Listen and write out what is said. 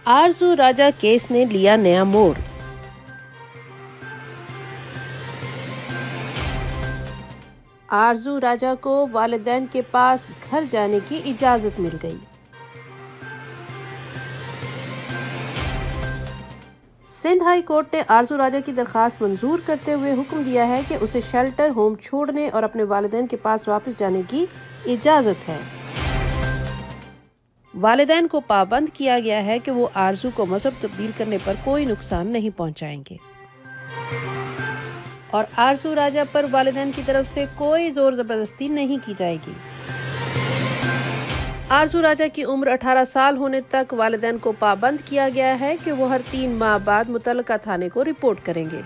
आरजू राजा case ने लिया नया मोड़। आरजू राजा को वालिदैन के पास घर जाने की इजाजत मिल गई। सिंध हाई कोर्ट ने आरजू राजा की दरखास्त मंजूर करते हुए हुक्म दिया है कि उसे शेल्टर होम छोड़ने और अपने वालिदैन के पास वापस जाने की इजाजत है। वालिदैन को पाबंद किया गया है कि वो आरजू को मजहब तब्दील करने पर कोई नुकसान नहीं पहुंचाएंगे और आरजू राजा पर वालिदैन की तरफ से कोई जोर जबरदस्ती नहीं की जाएगी। आरजू राजा की उम्र 18 साल होने तक वालिदैन को पाबंद किया गया है कि वो हर 3 माह बाद मुतल्लका थाने को रिपोर्ट करेंगे।